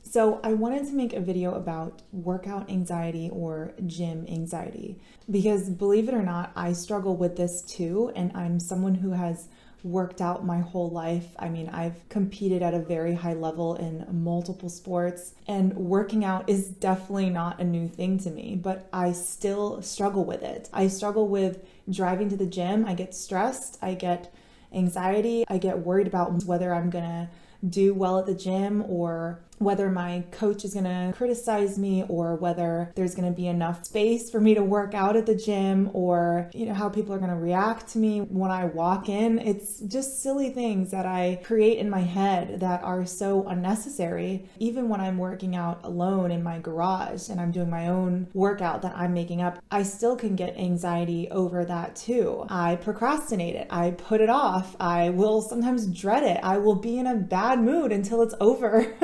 So I wanted to make a video about workout anxiety or gym anxiety because, believe it or not, I struggle with this too, and I'm someone who has worked out my whole life. I mean, I've competed at a very high level in multiple sports, and working out is definitely not a new thing to me, but I still struggle with it. I struggle with driving to the gym. I get stressed, I get anxiety, I get worried about whether I'm gonna do well at the gym or whether my coach is going to criticize me or whether there's going to be enough space for me to work out at the gym or, how people are going to react to me when I walk in. It's just silly things that I create in my head that are so unnecessary. Even when I'm working out alone in my garage and I'm doing my own workout that I'm making up, I still can get anxiety over that too. I procrastinate it. I put it off. I will sometimes dread it. I will be in a bad mood until it's over.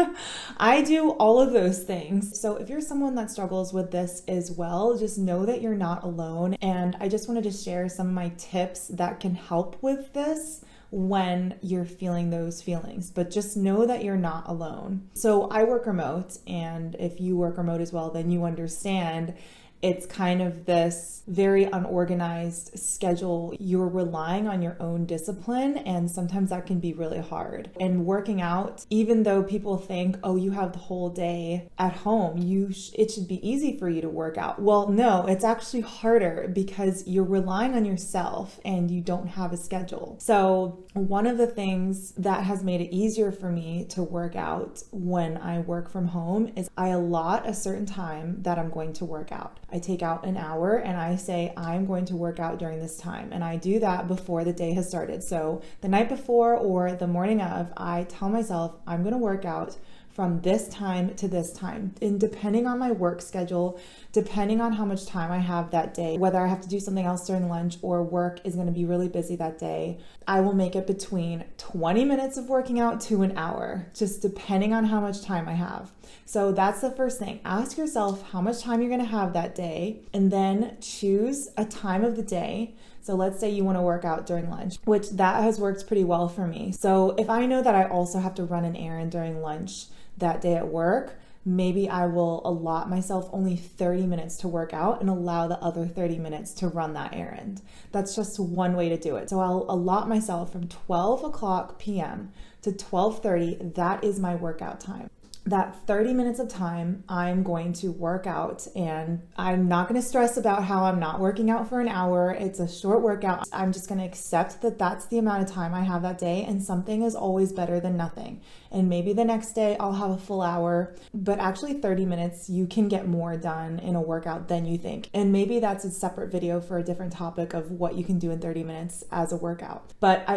I do all of those things. So if you're someone that struggles with this as well, just know that you're not alone. And I just wanted to share some of my tips that can help with this when you're feeling those feelings, but just know that you're not alone. So I work remote, and if you work remote as well, then you understand it's kind of this very unorganized schedule. You're relying on your own discipline, and sometimes that can be really hard. And working out, even though people think, oh, you have the whole day at home, it should be easy for you to work out. Well, no, it's actually harder because you're relying on yourself and you don't have a schedule. So one of the things that has made it easier for me to work out when I work from home is I allot a certain time that I'm going to work out. I take out an hour and I say, I'm going to work out during this time. And I do that before the day has started. So the night before or the morning of, I tell myself I'm going to work out from this time to this time. And depending on my work schedule, depending on how much time I have that day, whether I have to do something else during lunch or work is going to be really busy that day, I will make it between 20 minutes of working out to an hour, just depending on how much time I have. So that's the first thing. Ask yourself how much time you're going to have that day, and then choose a time of the day. So let's say you want to work out during lunch, which that has worked pretty well for me. So if I know that I also have to run an errand during lunch that day at work, maybe I will allot myself only 30 minutes to work out and allow the other 30 minutes to run that errand. That's just one way to do it. So I'll allot myself from 12 o'clock p.m. to 12:30. That is my workout time. That 30 minutes of time, I'm going to work out, and I'm not going to stress about how I'm not working out for an hour. It's a short workout. I'm just going to accept that that's the amount of time I have that day, and something is always better than nothing. And maybe the next day I'll have a full hour, but actually 30 minutes, you can get more done in a workout than you think. And maybe that's a separate video for a different topic of what you can do in 30 minutes as a workout. But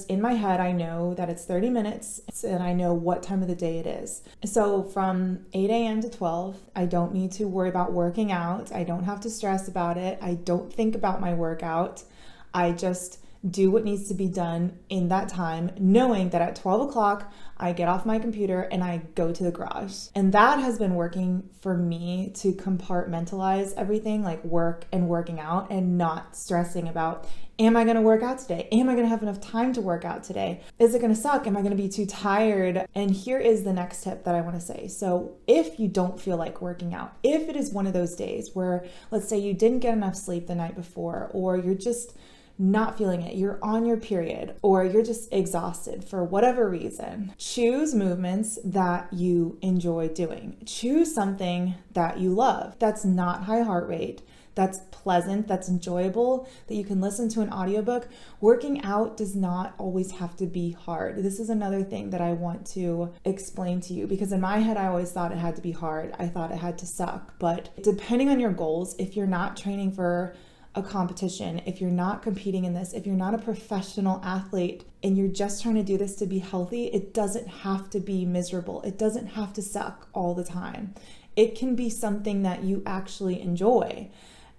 in my head, I know that it's 30 minutes and I know what time of the day it is. So from 8 a.m. to 12, I don't need to worry about working out. I don't have to stress about it. I don't think about my workout. I just do what needs to be done in that time, knowing that at 12 o'clock, I get off my computer and I go to the garage. And that has been working for me to compartmentalize everything like work and working out and not stressing about, am I going to work out today? Am I going to have enough time to work out today? Is it going to suck? Am I going to be too tired? And here is the next tip that I want to say. So if you don't feel like working out, if it is one of those days where, let's say you didn't get enough sleep the night before, or you're just not feeling it, you're on your period, or you're just exhausted for whatever reason, choose movements that you enjoy doing. Choose something that you love, that's not high heart rate, that's pleasant, that's enjoyable, that you can listen to an audiobook. Working out does not always have to be hard. This is another thing that I want to explain to you, because in my head, I always thought it had to be hard. I thought it had to suck. But depending on your goals, if you're not training for a competition, if you're not competing in this, if you're not a professional athlete and you're just trying to do this to be healthy, it doesn't have to be miserable. It doesn't have to suck all the time. It can be something that you actually enjoy.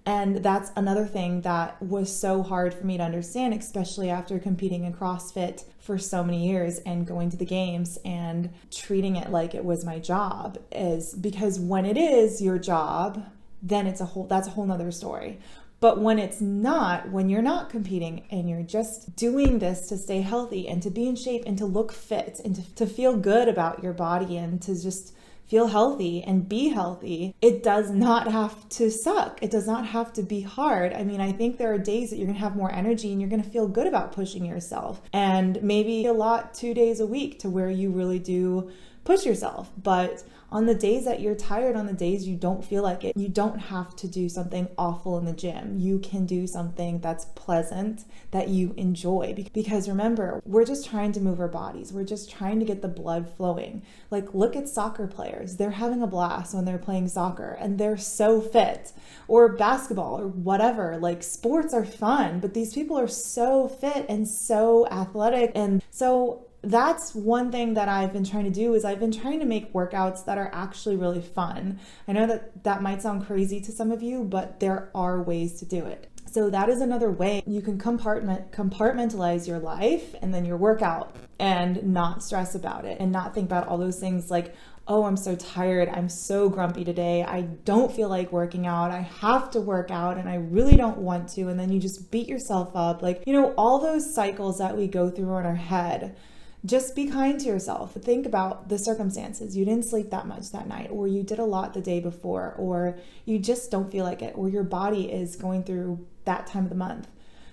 And that's another thing that was so hard for me to understand, especially after competing in CrossFit for so many years and going to the games and treating it like it was my job, is because when it is your job, then that's a whole nother story. But when it's not, when you're not competing and you're just doing this to stay healthy and to be in shape and to look fit and to feel good about your body and to just feel healthy and be healthy, it does not have to suck. It does not have to be hard. I mean, I think there are days that you're gonna have more energy and you're gonna feel good about pushing yourself, and maybe a lot 2 days a week to where you really do push yourself. But on the days that you're tired, on the days you don't feel like it, you don't have to do something awful in the gym. You can do something that's pleasant, that you enjoy. Because remember, we're just trying to move our bodies. We're just trying to get the blood flowing. Like, look at soccer players. They're having a blast when they're playing soccer and they're so fit. Or basketball or whatever. Like, sports are fun, but these people are so fit and so athletic. And so that's one thing that I've been trying to do, is I've been trying to make workouts that are actually really fun. I know that that might sound crazy to some of you, but there are ways to do it. So that is another way you can compartmentalize your life and then your workout, and not stress about it and not think about all those things like, oh, I'm so tired, I'm so grumpy today, I don't feel like working out, I have to work out and I really don't want to, and then you just beat yourself up. Like, all those cycles that we go through in our head. Just be kind to yourself. Think about the circumstances. You didn't sleep that much that night, or you did a lot the day before, or you just don't feel like it, or your body is going through that time of the month.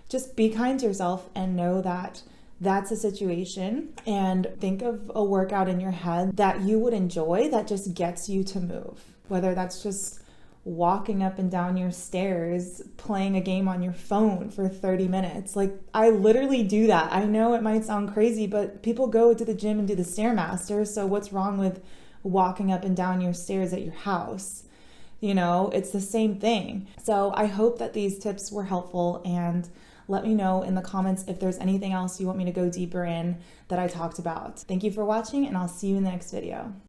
Just be kind to yourself and know that that's a situation, and think of a workout in your head that you would enjoy that just gets you to move. Whether that's just walking up and down your stairs, playing a game on your phone for 30 minutes. Like, I literally do that. I know it might sound crazy, but people go to the gym and do the Stairmaster. So what's wrong with walking up and down your stairs at your house? It's the same thing. So I hope that these tips were helpful, and let me know in the comments if there's anything else you want me to go deeper in that I talked about. Thank you for watching, and I'll see you in the next video.